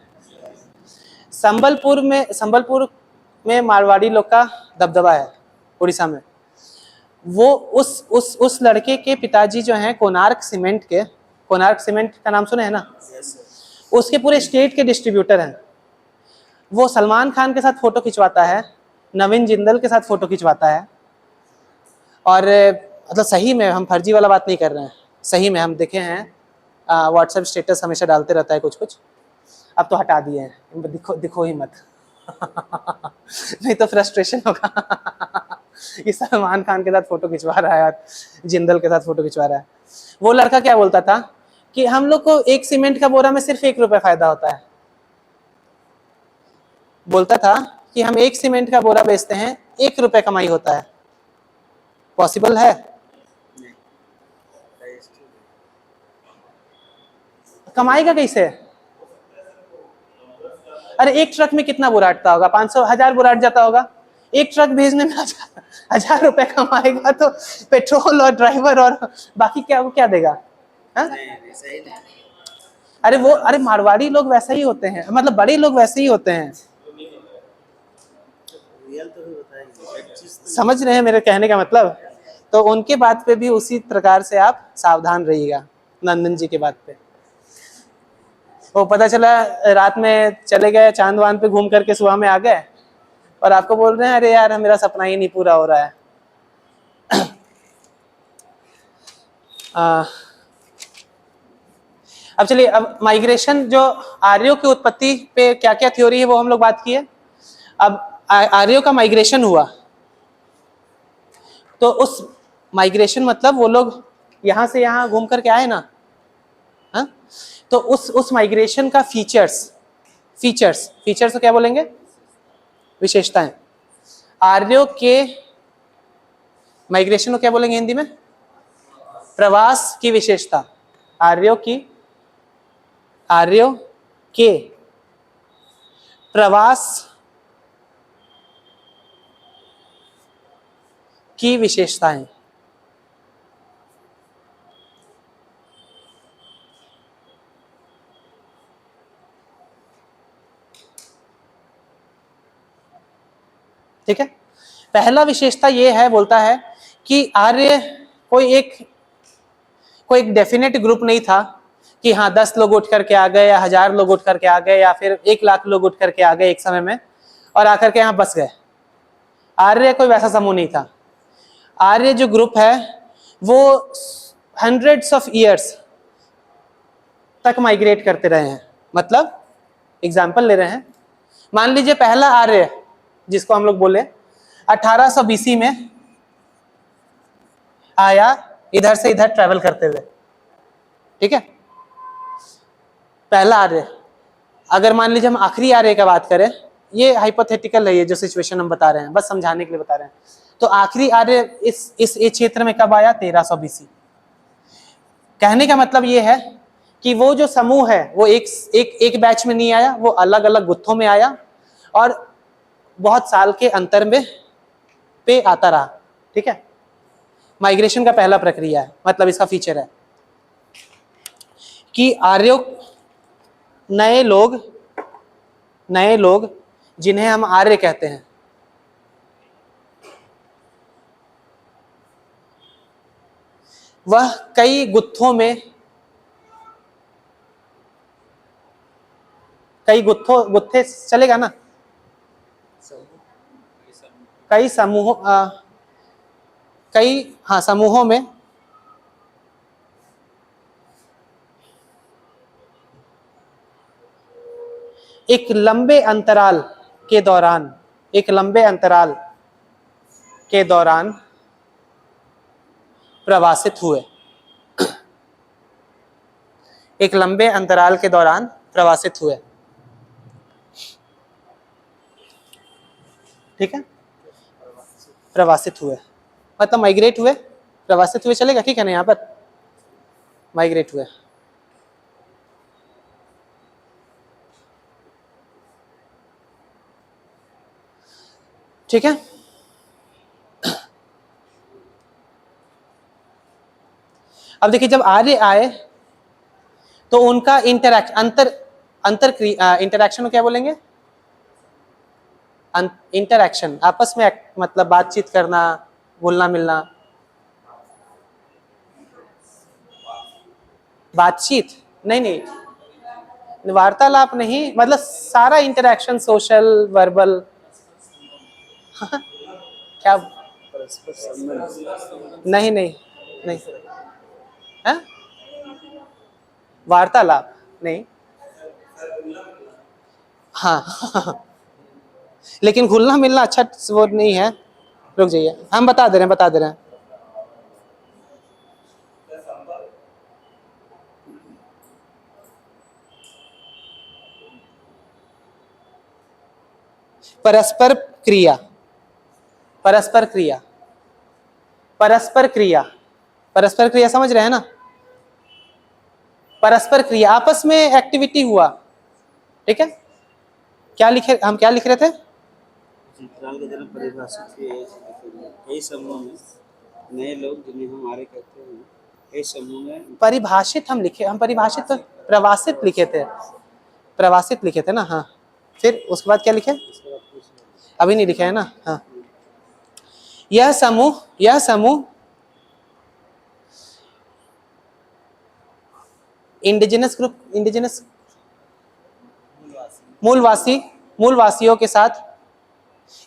संबलपुर में मारवाड़ी लोग का दबदबा है उड़ीसा में। वो उस लड़के के पिताजी जो हैं कोणार्क सीमेंट का नाम सुने हैं ना? उसके पूरे स्टेट के डिस्ट्रीब्यूटर हैं। वो सलमान खान के साथ फोटो खिंचवाता है, नवीन जिंदल के साथ फोटो खिंचवाता है, और मतलब सही में हम फर्जी वाला बात नहीं कर रहे हैं, सही में हम देखे हैं। व्हाट्सएप स्टेटस हमेशा डालते रहता है कुछ कुछ, अब तो हटा दिए हैं, दिखो ही मत। नहीं तो फ्रस्ट्रेशन होगा। ये सलमान खान के साथ फोटो खिंचवा रहा है और जिंदल के साथ फोटो खिंचवा रहा है। वो लड़का क्या बोलता था कि हम लोग को एक सीमेंट का बोरा में सिर्फ 1 रुपए फायदा होता है। बोलता था कि हम एक सीमेंट का बोरा बेचते हैं, 1 रुपए कमाई होता है। पॉसिबल है? कमाएगा कैसे? अरे एक ट्रक में कितना बोरा अटता होगा? 500-1000 बोरा अट जाता होगा। एक ट्रक भेजने में 1000 रुपए कमाएगा तो पेट्रोल और ड्राइवर और बाकी क्या देगा? हाँ? अरे मारवाड़ी लोग वैसे ही होते हैं, मतलब बड़े लोग वैसे ही होते हैं। समझ रहे हैं मेरे कहने का मतलब? तो उनके बात पे भी उसी प्रकार से आप सावधान रहिएगा। नंदन जी के बात पे वो पता चला रात में चले गए, चांद वांद पे घूम करके सुबह में आ गए और आपको बोल रहे हैं अरे यार मेरा सपना ही नहीं पूरा हो रहा है। अब चलिए, अब माइग्रेशन, जो आर्यों की उत्पत्ति पे क्या क्या थ्योरी है वो हम लोग बात किए। अब आर्यों का माइग्रेशन हुआ तो उस माइग्रेशन मतलब वो लोग यहां से यहां घूम करके आए ना, हाँ? तो उस माइग्रेशन का फीचर्स तो क्या बोलेंगे? विशेषताएं। आर्यों के माइग्रेशन को क्या बोलेंगे हिंदी में? प्रवास की विशेषता। आर्यों के प्रवास की विशेषताएं। ठीक है, पहला विशेषता ये है, बोलता है कि आर्य कोई एक डेफिनेट ग्रुप नहीं था कि हाँ 10 लोग उठ करके आ गए या 1000 लोग उठ करके आ गए या फिर 1 लाख लोग उठ करके आ गए एक समय में और आकर के यहाँ बस गए। आर्य कोई वैसा समूह नहीं था। आर्य जो ग्रुप है वो hundreds of years तक माइग्रेट करते रहे हैं। मतलब एग्जाम्पल ले रहे हैं, मान लीजिए पहला आर्य जिसको हम लोग बोले 1800 BC में आया, इधर से इधर ट्रेवल करते हुए, ठीक है, पहला आर्य। अगर मान लीजिए हम आखिरी आर्य का बात करें, ये हाइपोथेटिकल है, ये जो सिचुएशन हम बता रहे हैं बस समझाने के लिए बता रहे हैं। तो आखिरी आर्य इस क्षेत्र में कब आया? 1300 BC। कहने का मतलब ये है कि वो जो समूह है वो एक बैच में नहीं आया, वो अलग अलग गुत्थों में आया और बहुत साल के अंतर में पे आता रहा। ठीक है, माइग्रेशन का पहला प्रक्रिया है, मतलब इसका फीचर है कि आर्यों, नए लोग जिन्हें हम आर्य कहते हैं, वह कई गुत्थे चलेगा ना, कई समूहों में एक लंबे अंतराल के दौरान प्रवासित हुए। एक लंबे अंतराल के दौरान प्रवासित हुए। ठीक है, प्रवासित हुए मतलब माइग्रेट हुए, प्रवासित हुए चलेगा, ठीक है ना, यहाँ पर माइग्रेट हुए। ठीक है, अब देखिए जब आर्य आए तो उनका इंटरैक्शन को क्या बोलेंगे, इंटरैक्शन, आपस में मतलब बातचीत करना, घुलना मिलना, बातचीत नहीं, वार्तालाप नहीं, मतलब सारा इंटरैक्शन, सोशल, वर्बल, क्या, परस्पर संबंध, नहीं है? वार्तालाप नहीं, हाँ लेकिन घुलना मिलना अच्छा वो नहीं है, रुक जाइए, हम बता दे रहे हैं। परस्पर क्रिया समझ रहे हैं ना, परस्पर क्रिया, आपस में एक्टिविटी हुआ। ठीक है, हम क्या लिख रहे थे, अंतराल का जन्म परिभाषित कई समूह में नए लोग जिन्हें हम आर्य कहते हैं, कई समूह में परिभाषित हम परिभाषित तो प्रवासित लिखे थे ना, हाँ, फिर उसके बाद क्या लिखे, अभी नहीं लिखे है ना, हाँ, यह समूह इंडिजिनस मूलवासियों के साथ,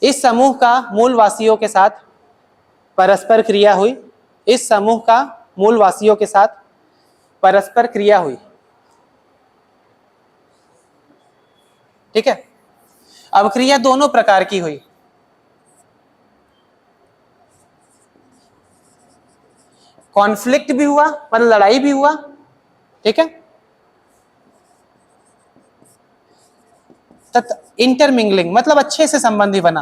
इस समूह का मूलवासियों के साथ परस्पर क्रिया हुई, इस समूह का मूलवासियों के साथ परस्पर क्रिया हुई। ठीक है, अब क्रिया दोनों प्रकार की हुई, कॉन्फ्लिक्ट भी हुआ मतलब लड़ाई भी हुआ। ठीक है, इंटरमिंगलिंग मतलब अच्छे से संबंध ही बना,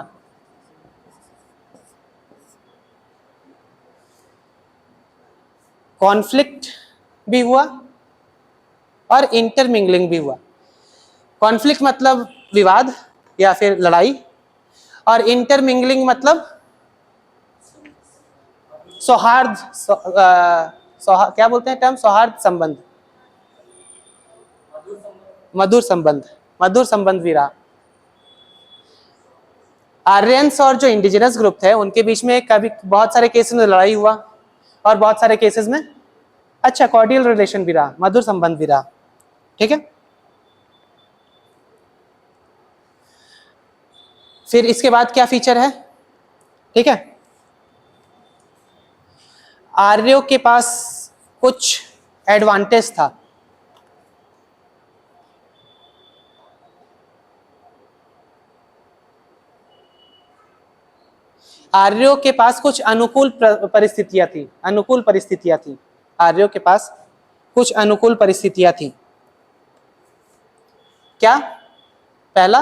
कॉन्फ्लिक्ट भी हुआ और इंटरमिंगलिंग भी हुआ। कॉन्फ्लिक्ट मतलब विवाद या फिर लड़ाई, और इंटरमिंगलिंग मतलब सौहार्द, क्या बोलते हैं टर्म, सौहार्द संबंध, मधुर संबंध भी रहा। आर्यंस और जो इंडिजिनस ग्रुप थे उनके बीच में कभी बहुत सारे केसेस में लड़ाई हुआ और बहुत सारे केसेस में अच्छा कॉर्डियल रिलेशन भी रहा, मधुर संबंध भी रहा। ठीक है, फिर इसके बाद क्या फीचर है, ठीक है, आर्यों के पास कुछ एडवांटेज था। आर्यों के पास कुछ अनुकूल परिस्थितियां थी, आर्यों के पास कुछ अनुकूल परिस्थितियां थी। क्या, पहला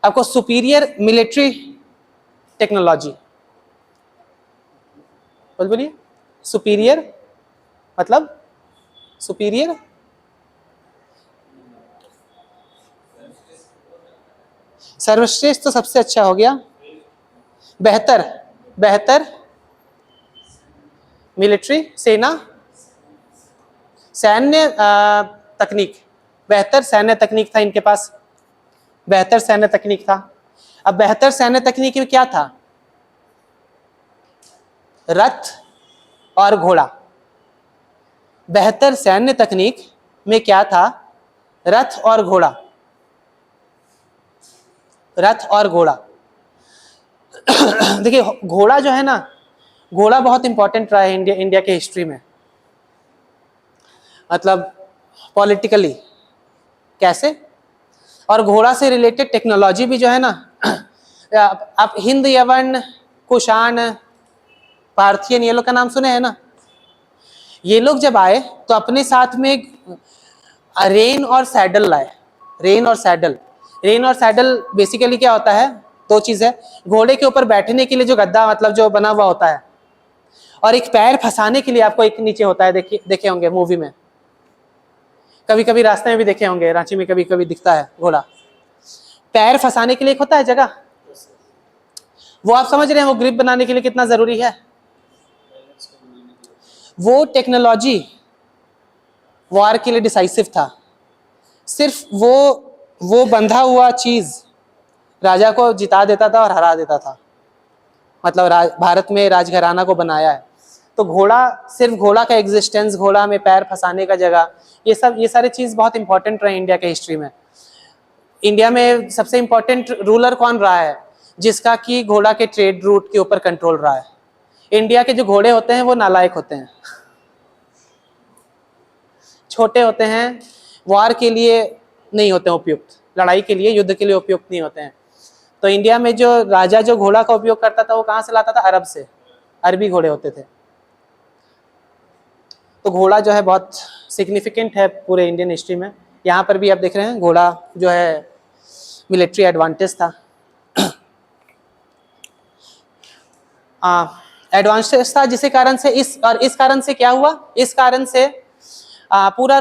आपको सुपीरियर मिलिट्री टेक्नोलॉजी, बोलिए, सुपीरियर मतलब सुपीरियर, सर्वश्रेष्ठ तो सबसे अच्छा हो गया, बेहतर मिलिट्री सैन्य तकनीक, बेहतर सैन्य तकनीक था इनके पास, बेहतर सैन्य तकनीक था। अब बेहतर सैन्य तकनीक में क्या था, रथ और घोड़ा। बेहतर सैन्य तकनीक में क्या था? रथ और घोड़ा। रथ और घोड़ा। देखिए घोड़ा जो है ना, घोड़ा बहुत इंपॉर्टेंट रहा है इंडिया के हिस्ट्री में। मतलब पॉलिटिकली कैसे, और घोड़ा से रिलेटेड टेक्नोलॉजी भी जो है ना, आप हिंद, यवन, कुषाण, पार्थियन, ये लोग का नाम सुने हैं ना। ये लोग जब आए तो अपने साथ में रेन और सैडल लाए। रेन और सैडल। रेन और सैडल बेसिकली क्या होता है? दो चीज है। घोड़े के ऊपर बैठने के लिए जो गद्दा, मतलब जो बना हुआ होता है, और एक पैर फंसाने के लिए आपको एक नीचे होता है। देखे होंगे मूवी में, कभी कभी रास्ते में भी देखे होंगे, रांची में कभी कभी दिखता है घोड़ा। पैर फंसाने के लिए एक होता है जगह, वो आप समझ रहे हैं वो ग्रिप बनाने के लिए कितना जरूरी है। वो टेक्नोलॉजी वॉर के लिए डिसाइसिव था। सिर्फ वो बंधा हुआ चीज राजा को जिता देता था और हरा देता था। मतलब भारत में राजघराना को बनाया है। तो घोड़ा, सिर्फ घोड़ा का एग्जिस्टेंस, घोड़ा में पैर फंसाने का जगह, ये सारी चीज बहुत इंपॉर्टेंट रहे इंडिया के हिस्ट्री में। इंडिया में सबसे इंपॉर्टेंट रूलर कौन रहा है? जिसका कि घोड़ा के ट्रेड रूट के ऊपर कंट्रोल रहा है। इंडिया के जो घोड़े होते हैं वो नालायक होते हैं, छोटे होते हैं, वार के लिए नहीं होते हैं उपयुक्त, लड़ाई के लिए, युद्ध के लिए उपयुक्त नहीं होते हैं। तो इंडिया में जो राजा जो घोड़ा का उपयोग करता था वो कहाँ से लाता था? अरब से। अरबी घोड़े होते थे। तो घोड़ा जो है बहुत सिग्निफिकेंट है पूरे इंडियन हिस्ट्री में। यहाँ पर भी आप देख रहे हैं घोड़ा जो है मिलिट्री एडवांटेज था। एडवांटेज था जिसके कारण से इस कारण से क्या हुआ? इस कारण से पूरा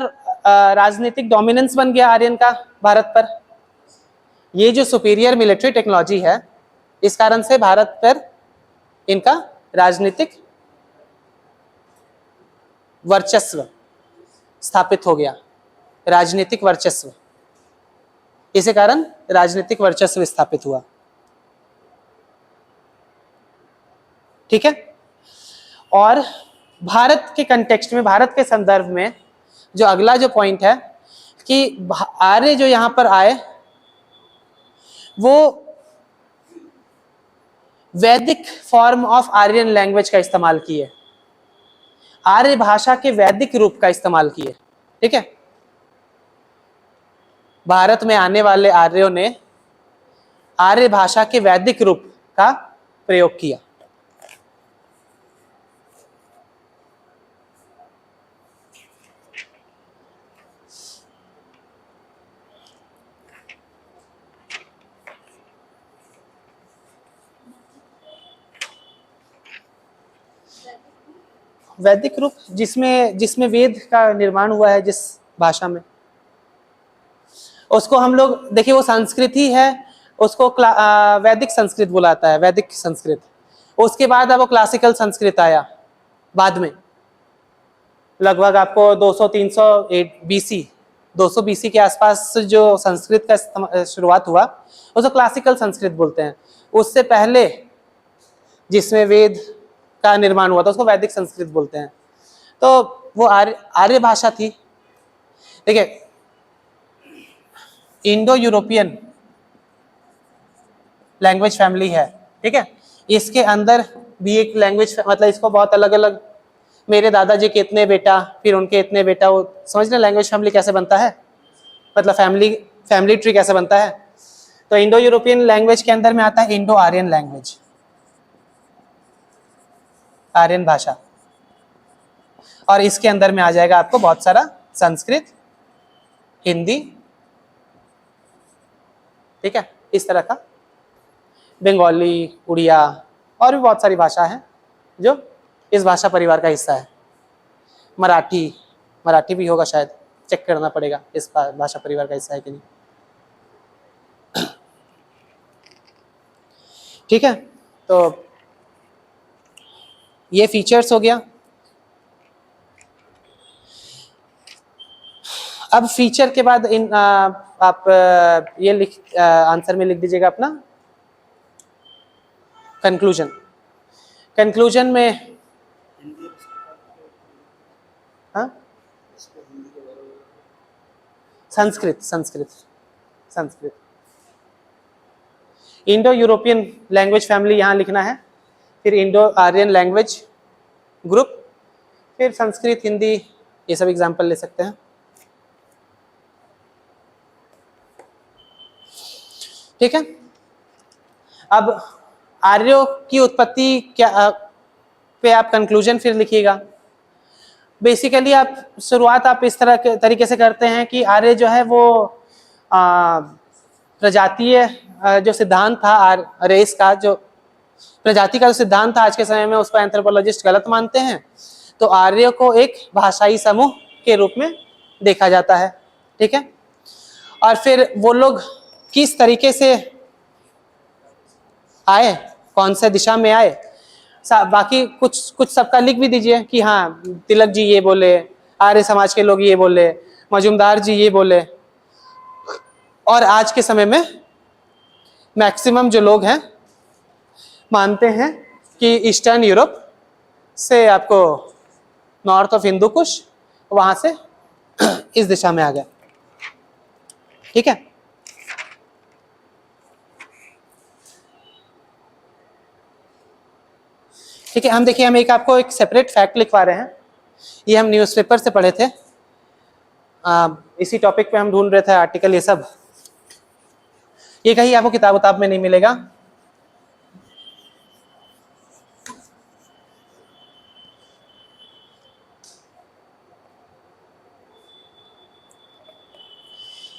राजनीतिक डोमिनेंस बन गया आर्यन का भारत पर। ये जो सुपीरियर मिलिट्री टेक्नोलॉजी है, इस कारण से भारत पर इनका राजनीतिक वर्चस्व स्थापित हो गया। राजनीतिक वर्चस्व, इसी कारण राजनीतिक वर्चस्व स्थापित हुआ। ठीक है। और भारत के कंटेक्स्ट में, भारत के संदर्भ में जो अगला जो पॉइंट है कि आर्य जो यहां पर आए वो वैदिक फॉर्म ऑफ आर्यन लैंग्वेज का इस्तेमाल किए, आर्य भाषा के वैदिक रूप का इस्तेमाल किए। ठीक है। भारत में आने वाले आर्यों ने आर्य भाषा के वैदिक रूप का प्रयोग किया। वैदिक रूप जिसमें वेद का निर्माण हुआ है, जिस भाषा में, उसको हम लोग देखिए, वो संस्कृत ही है, उसको वैदिक संस्कृत बुलाता है, वैदिक संस्कृत। उसके बाद अब वो क्लासिकल संस्कृत आया बाद में, लगभग आपको 200-300 बीसी, 200 बीसी के आसपास जो संस्कृत का शुरुआत हुआ उसको क्लासिकल संस्कृत बोलते हैं। उससे पहले जिसमें वेद का निर्माण हुआ था उसको वैदिक संस्कृत बोलते हैं। तो वो आर्य भाषा थी। देखिए, इंडो यूरोपियन लैंग्वेज फैमिली है। ठीक है। इसके अंदर भी एक लैंग्वेज, मतलब इसको बहुत अलग अलग, मेरे दादाजी के इतने बेटा, फिर उनके इतने बेटा, वो समझ रहे लैंग्वेज फैमिली कैसे बनता है, मतलब फैमिली ट्री कैसे बनता है। तो इंडो यूरोपियन लैंग्वेज के अंदर में आता है इंडो आर्यन लैंग्वेज, आर्यन भाषा। और इसके अंदर में आ जाएगा आपको बहुत सारा संस्कृत, हिंदी, ठीक है, इस तरह का, बंगाली, उड़िया, और भी बहुत सारी भाषा है जो इस भाषा परिवार का हिस्सा है। मराठी भी होगा शायद, चेक करना पड़ेगा इस भाषा परिवार का हिस्सा है कि नहीं। ठीक है। तो ये फीचर्स हो गया। अब फीचर के बाद आप ये आंसर में लिख दीजिएगा अपना कंक्लूजन। कंक्लूजन में Sanskrit Sanskrit Sanskrit. Indo European language family यहाँ लिखना है, फिर इंडो आर्यन लैंग्वेज ग्रुप, फिर संस्कृत हिंदी, ये सब एग्जाम्पल ले सकते हैं। ठीक है, अब आर्यों की उत्पत्ति क्या पे आप कंक्लूजन फिर लिखिएगा। बेसिकली आप शुरुआत आप इस तरह के तरीके से करते हैं कि आर्य जो है वो प्रजातीय जो सिद्धांत था रेस का, जो प्रजाति का जो सिद्धांत था आज के समय में, उसको एंथ्रोपोलॉजिस्ट गलत मानते हैं, तो आर्यों को एक भाषाई समूह के रूप में देखा जाता है। ठीक है, और फिर वो लोग किस तरीके से आए, कौन से दिशा में आए, बाकी कुछ सबका लिख भी दीजिए कि हाँ तिलक जी ये बोले, आर्य समाज के लोग ये बोले, मजुमदार जी ये बोले, और आज के समय में मैक्सिमम जो लोग हैं मानते हैं कि ईस्टर्न यूरोप से आपको नॉर्थ ऑफ हिंदू कुश, वहां से इस दिशा में आ गया। ठीक है, ठीक है, हम देखिए, हम आपको एक सेपरेट फैक्ट लिखवा रहे हैं, ये हम न्यूज़पेपर से पढ़े थे, इसी टॉपिक पे हम ढूंढ रहे थे आर्टिकल, ये सब, ये कहीं आपको किताब में नहीं मिलेगा।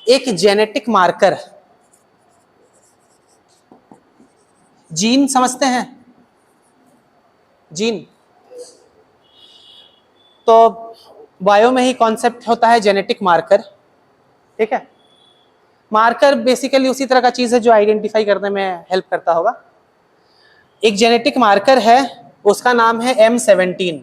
एक जेनेटिक मार्कर, जीन समझते हैं, जीन, तो बायो में ही कॉन्सेप्ट होता है जेनेटिक मार्कर। ठीक है, मार्कर बेसिकली उसी तरह का चीज है जो आइडेंटिफाई करने में हेल्प करता होगा। एक जेनेटिक मार्कर है, उसका नाम है M17।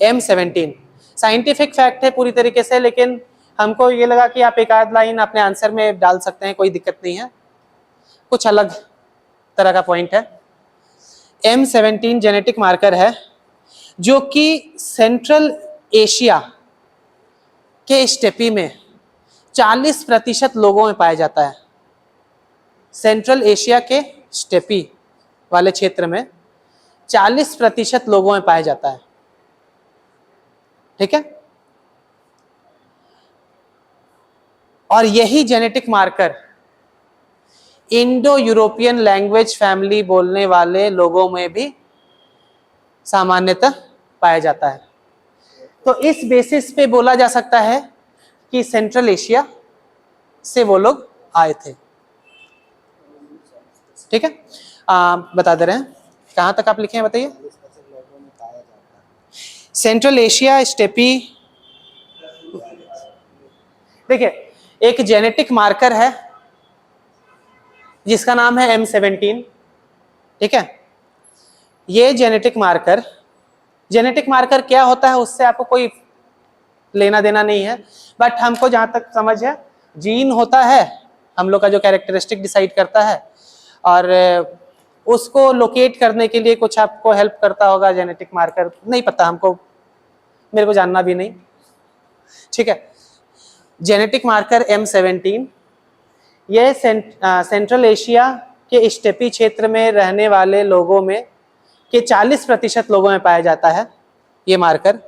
M17 साइंटिफिक फैक्ट है पूरी तरीके से, लेकिन हमको ये लगा कि आप एक आध लाइन अपने आंसर में डाल सकते हैं, कोई दिक्कत नहीं है, कुछ अलग तरह का पॉइंट है। M17 जेनेटिक मार्कर है जो कि सेंट्रल एशिया के स्टेपी में 40% लोगों में पाया जाता है। सेंट्रल एशिया के स्टेपी वाले क्षेत्र में 40% लोगों में पाया जाता है। ठीक है, और यही genetic marker Indo European language family बोलने वाले लोगों में भी सामान्यतः पाया जाता है। तो इस बेसिस पे बोला जा सकता है कि सेंट्रल एशिया से वो लोग आए थे। ठीक है, बता दे रहे हैं, कहाँ तक आप लिखे हैं बताइए। सेंट्रल एशिया स्टेपी, देखिए एक जेनेटिक मार्कर है जिसका नाम है M17। ठीक है, ये जेनेटिक मार्कर क्या होता है उससे आपको कोई लेना देना नहीं है, बट हमको जहां तक समझ है, जीन होता है हम लोग का जो कैरेक्टरिस्टिक डिसाइड करता है, और उसको लोकेट करने के लिए कुछ आपको हेल्प करता होगा जेनेटिक मार्कर, नहीं पता हमको, मेरे को जानना भी नहीं। ठीक है, जेनेटिक मार्कर M17 ये सेंट्रल एशिया के स्टेपी क्षेत्र में रहने वाले लोगों में के 40% लोगों में पाया जाता है। ये मार्कर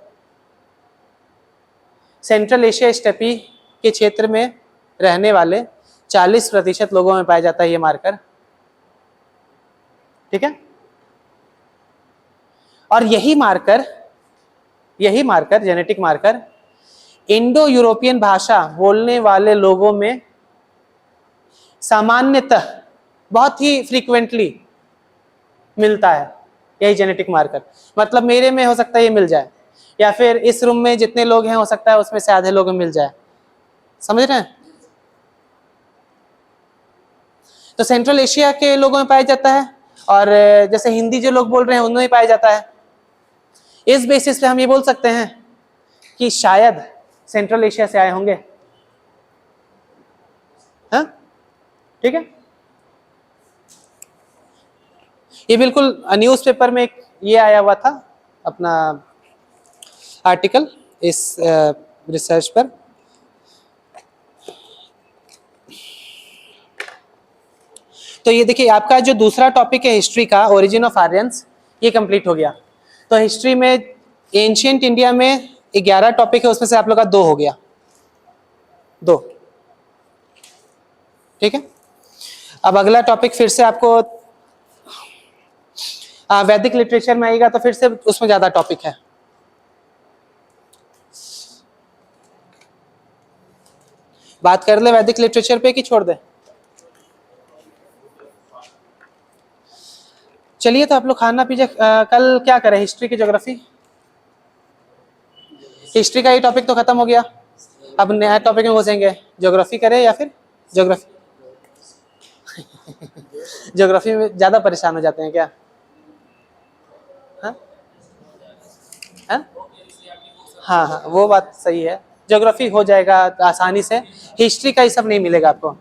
सेंट्रल एशिया स्टेपी के क्षेत्र में रहने वाले 40% लोगों में पाया जाता है ये मार्कर। ठीक है, और यही marker genetic marker Indo European भाषा बोलने वाले लोगों में सामान्यतः बहुत ही फ्रीक्वेंटली मिलता है। यही जेनेटिक मार्कर, मतलब मेरे में हो सकता है ये मिल जाए, या फिर इस रूम में जितने लोग हैं हो सकता है उसमें से आधे लोगों में मिल जाए। समझ रहे हैं? तो सेंट्रल एशिया के लोगों में पाया जाता है, और जैसे हिंदी जो लोग बोल रहे हैं उनमें ही पाया जाता है। इस बेसिस पे हम ये बोल सकते हैं कि शायद सेंट्रल एशिया से आए होंगे। हाँ, ठीक है, ये बिल्कुल न्यूज़पेपर में ये आया हुआ था अपना आर्टिकल इस रिसर्च पर। तो ये देखिए आपका जो दूसरा टॉपिक है हिस्ट्री का, ओरिजिन ऑफ आर्यंस, ये कंप्लीट हो गया। तो हिस्ट्री में एंशियंट इंडिया में 11 टॉपिक है, उसमें से आप लोग का 2 हो गया, 2। ठीक है, अब अगला टॉपिक फिर से आपको वैदिक लिटरेचर में आएगा, तो फिर से उसमें ज्यादा टॉपिक है। बात कर ले वैदिक लिटरेचर पे कि छोड़ दे? चलिए, तो आप लोग खाना पीजिए। कल क्या करें, हिस्ट्री की ज्योग्राफी? हिस्ट्री का ये टॉपिक तो खत्म हो गया, अब नया टॉपिक में घुसेंगे। ज्योग्राफी करें या फिर ज्योग्राफी? ज्योग्राफी में ज्यादा परेशान हो जाते हैं क्या? हाँ हाँ हाँ हाँ, वो बात सही है। ज्योग्राफी हो जाएगा आसानी से, हिस्ट्री का ये सब नहीं मिलेगा आपको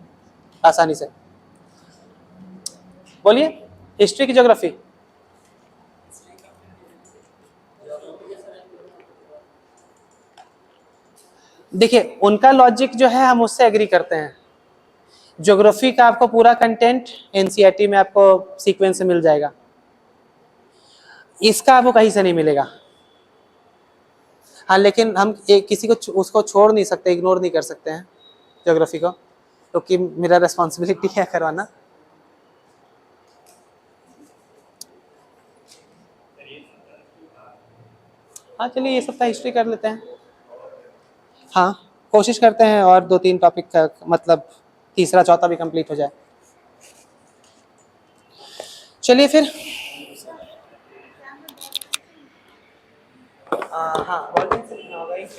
आसानी से। बोलिए, हिस्ट्री की ज्योग्राफी? देखिए, उनका लॉजिक जो है हम उससे एग्री करते हैं। ज्योग्राफी का आपको पूरा कंटेंट एनसीईआरटी में आपको सीक्वेंस से मिल जाएगा, इसका आपको कहीं से नहीं मिलेगा। हाँ, लेकिन हम किसी को उसको छोड़ नहीं सकते, इग्नोर नहीं कर सकते हैं ज्योग्राफी को, क्योंकि मेरा रेस्पॉन्सिबिलिटी है करवाना। हाँ चलिए, ये सब का हिस्ट्री कर लेते हैं। हाँ, कोशिश करते हैं और 2-3 टॉपिक का, मतलब तीसरा चौथा भी कंप्लीट हो जाए। चलिए फिर। हाँ, वॉल्यूम से लिखना होगा, एक